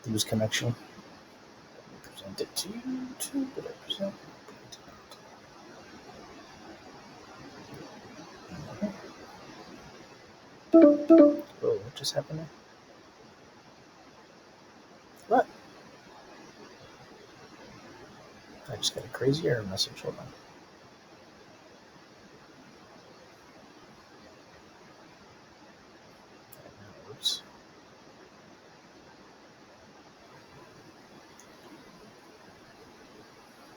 Lose connection. Present it to YouTube. Did I present? Oh, what just happened there? What? I just got a crazy error message. Hold on. Now it works.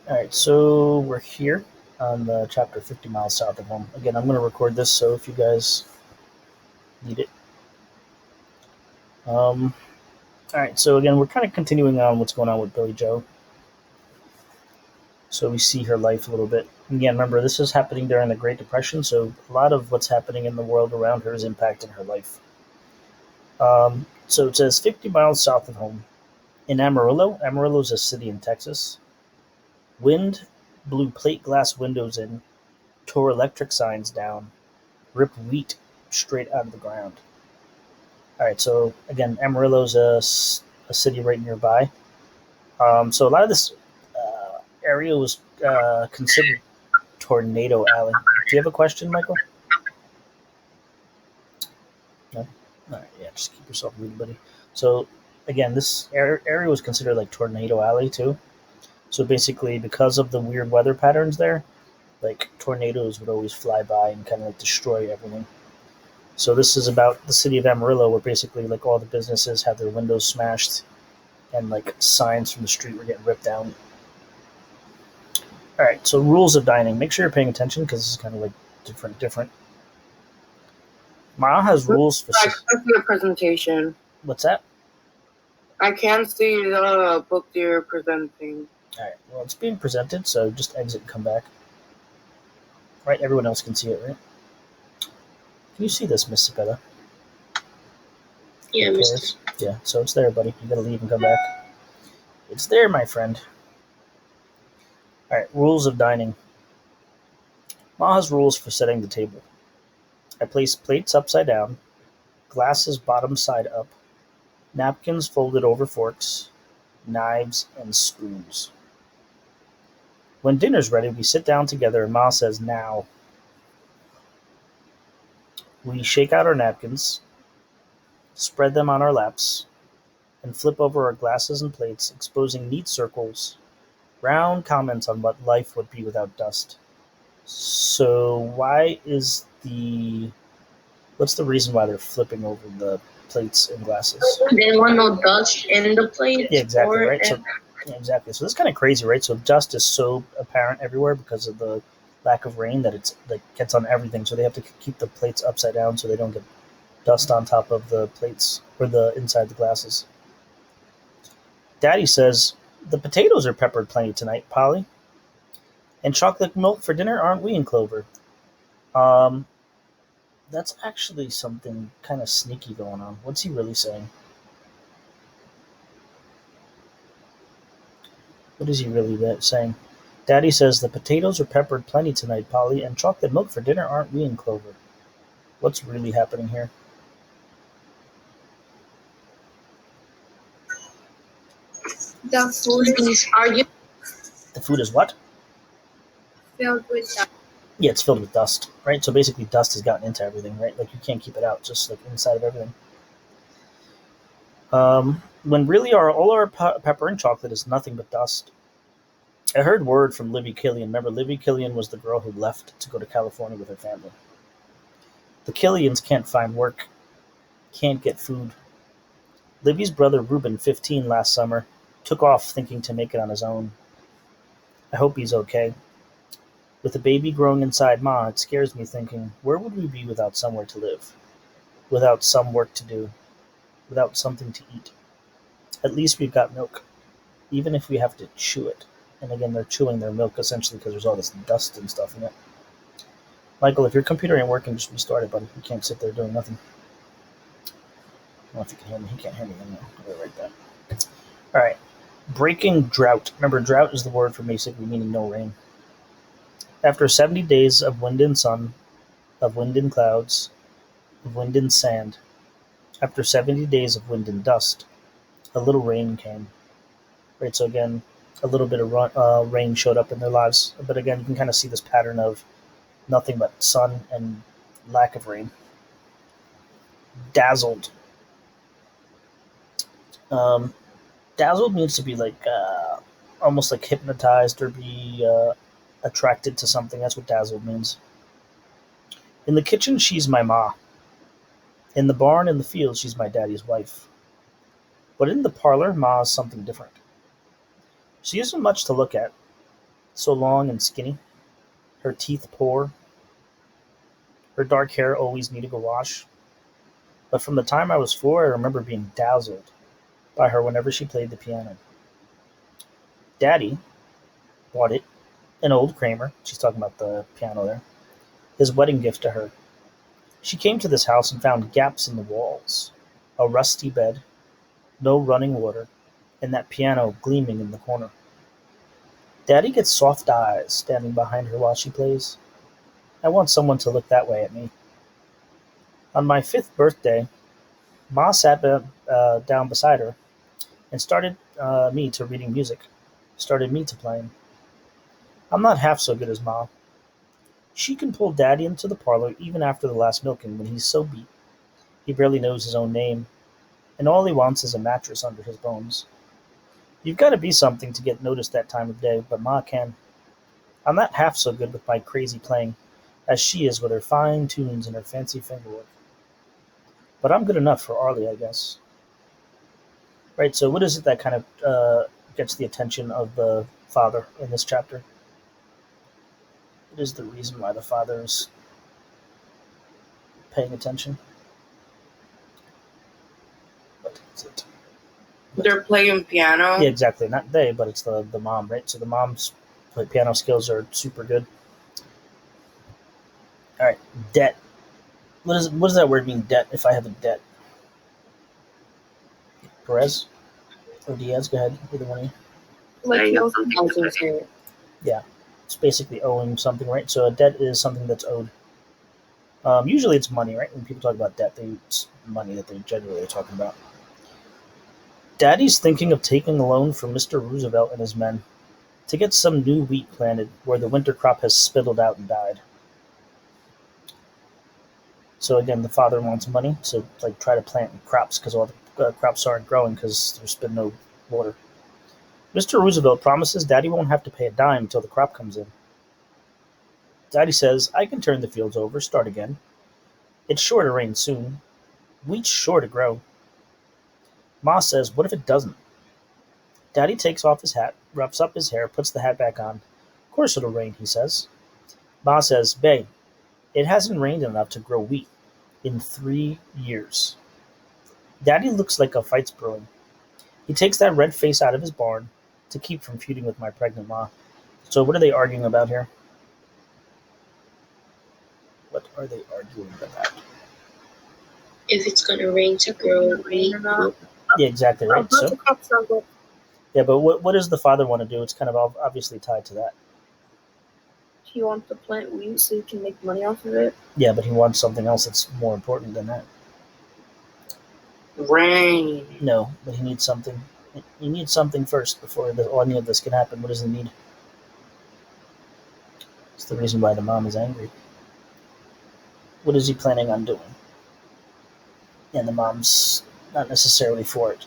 Alright, so we're here on the chapter 50 Miles South of Home. Again, I'm going to record this, so if you guys need it. Alright, so again, we're kind of continuing on what's going on with Billy Joe. So we see her life a little bit. Again, remember, this is happening during the Great Depression, so a lot of what's happening in the world around her is impacting her life. So it says 50 miles south of home. In Amarillo. Amarillo is a city in Texas. Wind blew plate glass windows in, tore electric signs down, ripped wheat straight out of the ground. Alright, so again, Amarillo is a city right nearby. So a lot of this area was considered Tornado Alley. Do you have a question, Michael? No? Alright, yeah, just keep yourself muted, buddy. So again, this area was considered like Tornado Alley too. So basically, because of the weird weather patterns there, like tornadoes would always fly by and kind of like destroy everything. So this is about the city of Amarillo, where basically like all the businesses had their windows smashed, and like signs from the street were getting ripped down. All right, so rules of dining. Make sure you're paying attention because this is kind of like different. Ma has rules for. I can't see the presentation. What's that? I can't see the book you're presenting. All right, well, it's being presented, so just exit and come back. Right, everyone else can see it, right? Can you see this, Miss Cepeda? Yeah, Mr. Yeah, so it's there, buddy. You gotta leave and come back. It's there, my friend. Alright, rules of dining. Ma has rules for setting the table. I place plates upside down, glasses bottom side up, napkins folded over forks, knives, and spoons. When dinner's ready, we sit down together and Ma says, now. We shake out our napkins, spread them on our laps, and flip over our glasses and plates, exposing neat circles, round comments on what life would be without dust. So what's the reason why they're flipping over the plates and glasses? They want no dust in the plate. Yeah, exactly, right? So, yeah, exactly. So this is kind of crazy, right? So dust is so apparent everywhere because of the lack of rain that it's like gets on everything. So they have to keep the plates upside down so they don't get dust on top of the plates or the inside the glasses. Daddy says, the potatoes are peppered plenty tonight, Polly. And chocolate milk for dinner, aren't we, in Clover? That's actually something kind of sneaky going on. What's he really saying? What is he really saying? Daddy says the potatoes are peppered plenty tonight, Polly, and chocolate milk for dinner, aren't we, in Clover? What's really happening here? The food is arguing. The food is what? Filled with dust. Yeah, it's filled with dust, right? So basically dust has gotten into everything, right? Like you can't keep it out, just like inside of everything. When really all our pepper and chocolate is nothing but dust. I heard word from Livy Killian. Remember, Livy Killian was the girl who left to go to California with her family. The Killians can't find work, can't get food. Livy's brother Reuben, 15 last summer, took off thinking to make it on his own. I hope he's okay. With a baby growing inside Ma, it scares me thinking, where would we be without somewhere to live? Without some work to do? Without something to eat? At least we've got milk, even if we have to chew it. And again, they're chewing their milk essentially because there's all this dust and stuff in it. Michael, if your computer ain't working, just restart it, buddy. You can't sit there doing nothing. I don't know if you can hear me. He can't hear me anymore. I'll write that. All right. Breaking drought. Remember, drought is the word for basically meaning no rain. After 70 days of wind and sun, of wind and clouds, of wind and sand, after 70 days of wind and dust, a little rain came. Right, so again, a little bit of rain showed up in their lives, but again, you can kind of see this pattern of nothing but sun and lack of rain. Dazzled. Um, Dazzled means to be like almost like hypnotized or be attracted to something. That's what dazzled means. In the kitchen, she's my ma. In the barn, in the field, she's my daddy's wife. But in the parlor, ma is something different. She isn't much to look at, so long and skinny, her teeth poor, her dark hair always needing a wash. But from the time I was 4, I remember being dazzled by her whenever she played the piano. Daddy bought it, an old Kramer, she's talking about the piano there, his wedding gift to her. She came to this house and found gaps in the walls, a rusty bed, no running water, and that piano gleaming in the corner. Daddy gets soft eyes standing behind her while she plays. I want someone to look that way at me. On my 5th birthday, Ma sat down beside her and started me to reading music, started me to playing. I'm not half so good as Ma. She can pull Daddy into the parlor even after the last milking when he's so beat he barely knows his own name, and all he wants is a mattress under his bones. You've got to be something to get noticed that time of day, but Ma can. I'm not half so good with my crazy playing as she is with her fine tunes and her fancy fingerwork. But I'm good enough for Arlie, I guess. Right, so what is it that kind of gets the attention of the father in this chapter? What is the reason why the father is paying attention? What is it? They're playing piano. Yeah, exactly. Not they, but it's the mom, right? So the mom's piano skills are super good. All right, debt. What does that word mean, debt, if I have a debt? Perez? Or Diaz? Go ahead, either one of you. Like I was gonna say, Yeah, it's basically owing something, right? So a debt is something that's owed. Usually it's money, right? When people talk about debt, it's money that they generally are talking about. Daddy's thinking of taking a loan from Mr. Roosevelt and his men to get some new wheat planted where the winter crop has spittled out and died. So again, the father wants money to like try to plant crops because all the crops aren't growing because there's been no water. Mr. Roosevelt promises Daddy won't have to pay a dime until the crop comes in. Daddy says, I can turn the fields over, start again. It's sure to rain soon. Wheat's sure to grow. Ma says, what if it doesn't? Daddy takes off his hat, roughs up his hair, puts the hat back on. Of course it'll rain, he says. Ma says, Babe, it hasn't rained enough to grow wheat in 3 years. Daddy looks like a fight's brewing. He takes that red face out of his barn to keep from feuding with my pregnant ma. So what are they arguing about here? What are they arguing about? if it's gonna rain to grow wheat. Yeah, exactly right. So yeah, but what does the father want to do? It's kind of obviously tied to that. He wants to plant wheat so he can make money off of it. Yeah, but he wants something else that's more important than that. Rain. No, but he needs something. He needs something first before any of this can happen. What does he need? It's the reason why the mom is angry. What is he planning on doing? And the mom's not necessarily for it.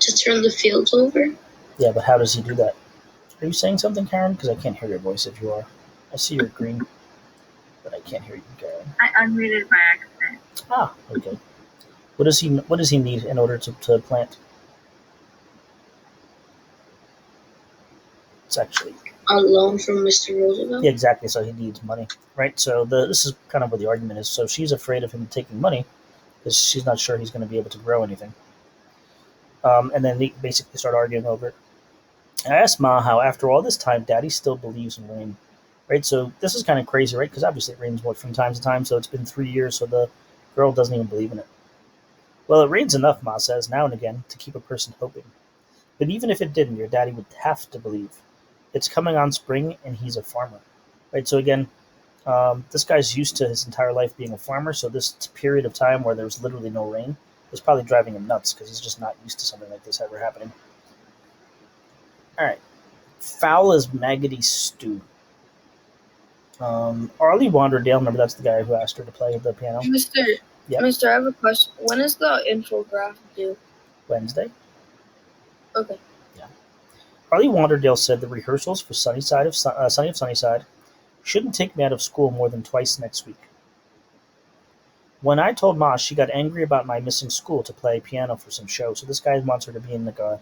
To turn the fields over? Yeah, but how does he do that? Are you saying something, Karen? Because I can't hear your voice if you are. I see you're green, but I can't hear you, Karen. I unmuted by accident. Ah, okay. What does he need in order to plant? It's actually A loan from Mr. Roosevelt? yeah, exactly. So he needs money, right? So this is kind of what the argument is. So she's afraid of him taking money because she's not sure he's going to be able to grow anything. And then they basically start arguing over it. I asked Ma how, after all this time, Daddy still believes in rain, right? So this is kind of crazy, right? Because obviously it rains from time to time. So it's been 3 years, so the girl doesn't even believe in it. Well, it rains enough, Ma says, now and again, to keep a person hoping. But even if it didn't, your daddy would have to believe. It's coming on spring, and he's a farmer, right? So again, This guy's used to his entire life being a farmer, so this period of time where there was literally no rain was probably driving him nuts because he's just not used to something like this ever happening. All right. Foul as maggoty stew. Arlie Wanderdale, remember that's the guy who asked her to play the piano? Mister, Yep. Mister, I have a question. When is the infographic due? Wednesday. Okay. Arlie Wanderdale said the rehearsals for Sunny of Sunnyside shouldn't take me out of school more than twice next week. When I told Ma, she got angry about my missing school to play piano for some show. So this guy wants her to be in like a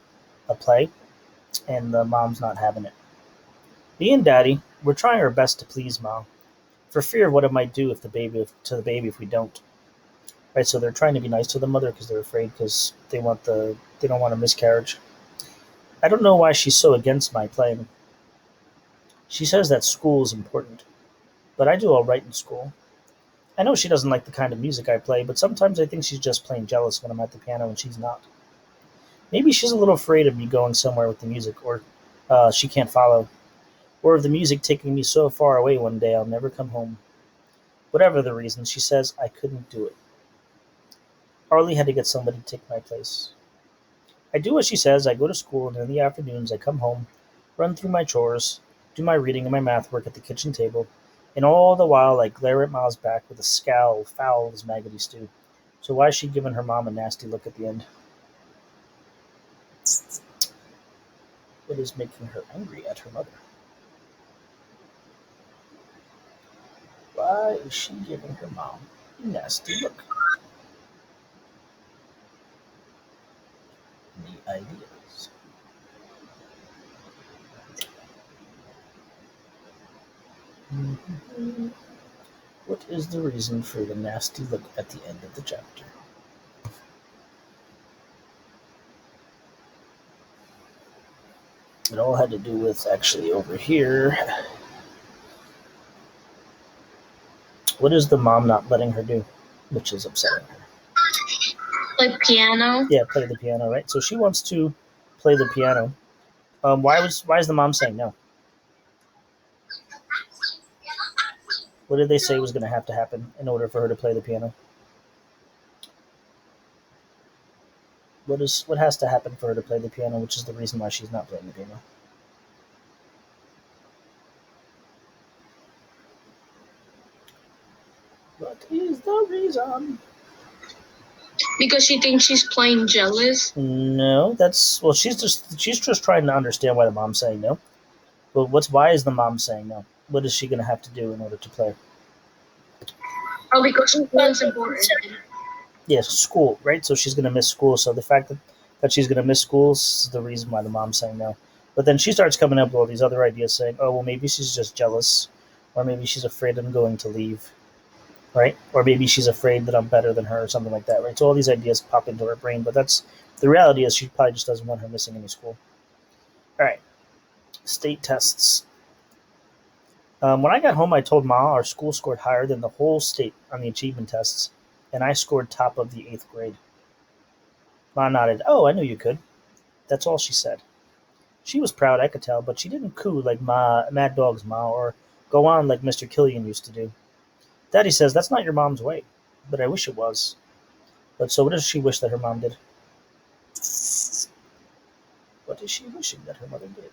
play, and the mom's not having it. Me and Daddy, we're trying our best to please Ma, for fear of what it might do to the baby if we don't. Right, so they're trying to be nice to the mother because they're afraid because they don't want a miscarriage. I don't know why she's so against my playing. She says that school is important, but I do all right in school. I know she doesn't like the kind of music I play, but sometimes I think she's just plain jealous when I'm at the piano and she's not. Maybe she's a little afraid of me going somewhere with the music, or she can't follow, or of the music taking me so far away one day I'll never come home. Whatever the reason, she says I couldn't do it. Arlie had to get somebody to take my place. I do as she says. I go to school, and in the afternoons I come home, run through my chores, do my reading and my math work at the kitchen table, and all the while I glare at Ma's back with a scowl foul as maggoty stew. So why is she giving her mom a nasty look at the end? What is making her angry at her mother? Why is she giving her mom a nasty look? Any ideas? What is the reason for the nasty look at the end of the chapter? It all had to do with actually over here. What is the mom not letting her do, which is upsetting her? Play piano. Yeah, play the piano, right? So she wants to play the piano. Why is the mom saying no? What did they say was going to have to happen in order for her to play the piano? What has to happen for her to play the piano, which is the reason why she's not playing the piano? What is the reason? Because she thinks she's playing jealous. No, she's just trying to understand why the mom's saying no. But why is the mom saying no? What is she going to have to do in order to play? Oh, because school's important. Yes, school, right? So she's going to miss school. So the fact that she's going to miss school is the reason why the mom's saying no. But then she starts coming up with all these other ideas saying, oh, well, maybe she's just jealous. Or maybe she's afraid I'm going to leave. Right? Or maybe she's afraid that I'm better than her or something like that, right? So all these ideas pop into her brain. But the reality is she probably just doesn't want her missing any school. All right. State tests. When I got home, I told Ma our school scored higher than the whole state on the achievement tests, and I scored top of the 8th grade. Ma nodded. Oh, I knew you could. That's all she said. She was proud, I could tell, but she didn't coo like Mad Dog's Ma, or go on like Mr. Killian used to do. Daddy says that's not your mom's way, but I wish it was. But so what does she wish that her mom did? What is she wishing that her mother did?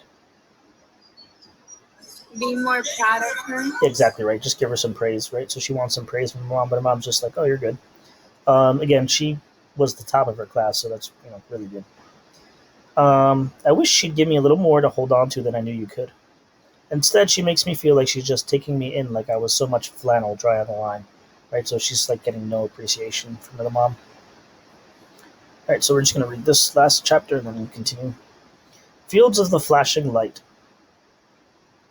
Be more proud of her. Exactly right. Just give her some praise, right? So she wants some praise from her mom, but her mom's just like, oh, you're good. Again, she was the top of her class, so that's really good. I wish she'd give me a little more to hold on to than I knew you could. Instead, she makes me feel like she's just taking me in like I was so much flannel dry on the line, right? So she's like getting no appreciation from her mom. All right, so we're just going to read this last chapter and then we'll continue. Fields of the flashing light.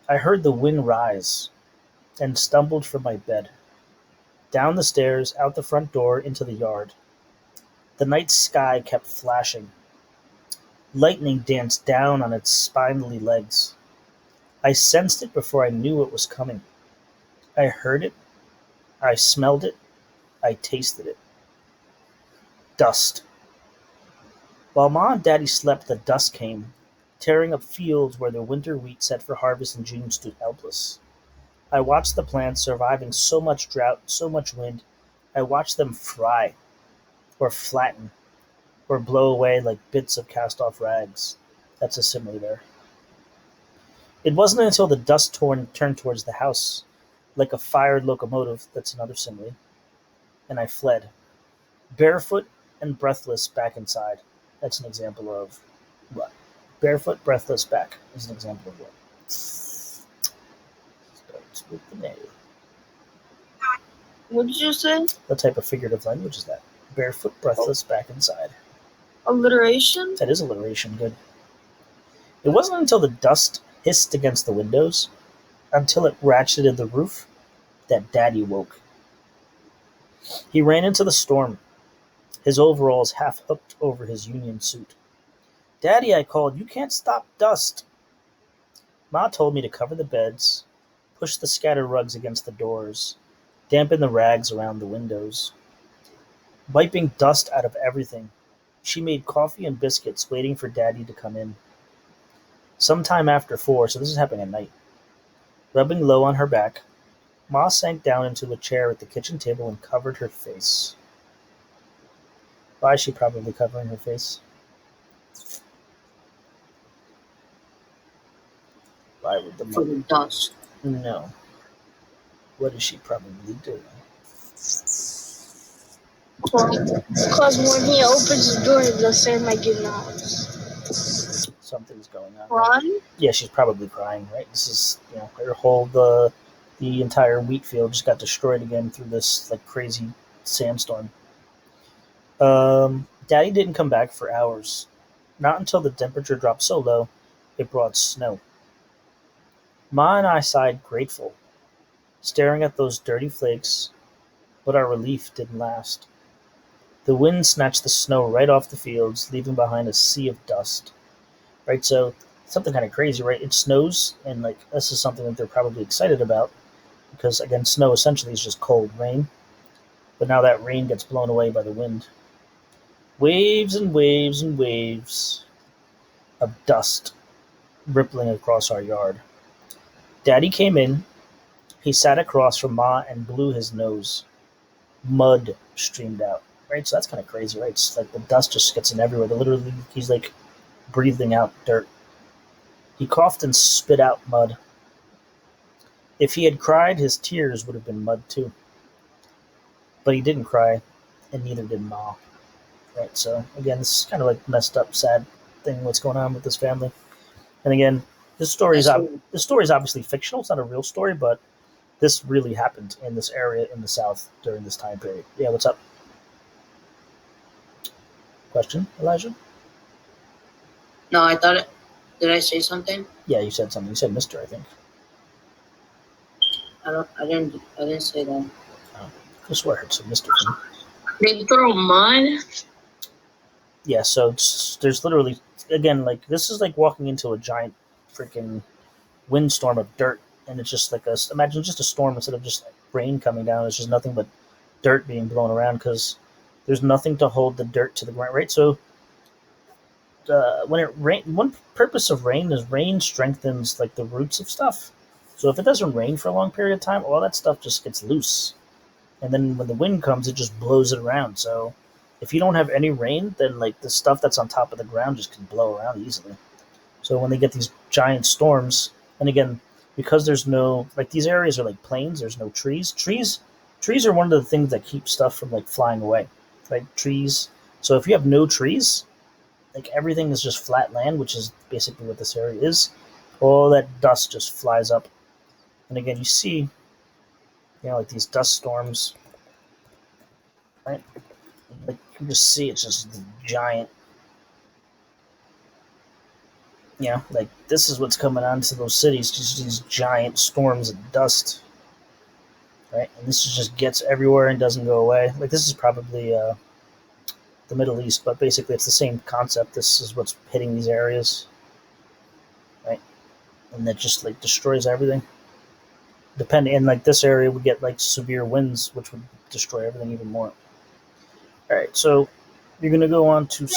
I heard the wind rise and stumbled from my bed. Down the stairs, out the front door, into the yard. The night sky kept flashing. Lightning danced down on its spindly legs. I sensed it before I knew it was coming. I heard it. I smelled it. I tasted it. Dust. While Ma and Daddy slept, the dust came, tearing up fields where the winter wheat set for harvest in June stood helpless. I watched the plants surviving so much drought, so much wind. I watched them fry, or flatten, or blow away like bits of cast off rags. That's a simile there. It wasn't until the dust turned towards the house, like a fired locomotive, that's another simile, and I fled, barefoot and breathless back inside. That's an example of what? Barefoot, breathless back is an example of what? Starts with the name. What did you say? What type of figurative language is that? Barefoot, breathless back inside. Alliteration? That is alliteration, good. It wasn't until the dust hissed against the windows, until it ratcheted the roof, that Daddy woke. He ran into the storm, his overalls half hooked over his union suit. Daddy, I called, you can't stop dust. Ma told me to cover the beds, push the scattered rugs against the doors, dampen the rags around the windows. Wiping dust out of everything, she made coffee and biscuits waiting for Daddy to come in. Sometime after 4, so this is happening at night. Rubbing low on her back, Ma sank down into a chair at the kitchen table and covered her face. Why is she probably covering her face? Why would the For mother? the dust. No. What is she probably doing? Because when he opens the door, the sound might get loud. Something's going on. Run? Yeah, she's probably crying, right? This is, her whole the entire wheat field just got destroyed again through this like crazy sandstorm. Daddy didn't come back for hours. Not until the temperature dropped so low, it brought snow. Ma and I sighed grateful, staring at those dirty flakes, but our relief didn't last. The wind snatched the snow right off the fields, leaving behind a sea of dust. Right, so something kind of crazy, right? It snows, and like this is something that they're probably excited about because again, snow essentially is just cold rain, but now that rain gets blown away by the wind. Waves and waves and waves of dust rippling across our yard. Daddy came in. He sat across from Ma and blew his nose. Mud streamed out. Right, so that's kind of crazy, right? It's like the dust just gets in everywhere. Literally, he's like breathing out dirt. He coughed and spit out mud. If he had cried, his tears would have been mud too. But he didn't cry, and neither did Ma. Right, so again, this is kind of like messed up, sad thing. What's going on with this family? And again, this story is obviously fictional. It's not a real story, but this really happened in this area in the South during this time period. Yeah, what's up? Question, Elijah? No, I thought it. Did I say something? Yeah, you said something. You said Mister, I think. I didn't say that. I could have swore I heard some Mister from They throw mud. Yeah, so there's literally, again, like this is like walking into a giant freaking windstorm of dirt, and it's just like imagine just a storm instead of just rain coming down. It's just nothing but dirt being blown around because there's nothing to hold the dirt to the ground, right? So when it rain, one purpose of rain is rain strengthens like the roots of stuff. So if it doesn't rain for a long period of time, all that stuff just gets loose, and then when the wind comes, it just blows it around. So if you don't have any rain, then like the stuff that's on top of the ground just can blow around easily. So when they get these giant storms, and again, because there's no like these areas are like plains, there's no trees. Trees are one of the things that keep stuff from like flying away. Right? Trees. So if you have no trees, like everything is just flat land, which is basically what this area is. All that dust just flies up. And again, you see, like these dust storms, right? Like you can just see it's just giant. Like this is what's coming onto those cities, just these giant storms of dust, right? And this just gets everywhere and doesn't go away. Like this is probably the Middle East, but basically it's the same concept. This is what's hitting these areas, right? And that just like destroys everything. Depending, in like this area, we get like severe winds, which would destroy everything even more. All right, so you're gonna go on to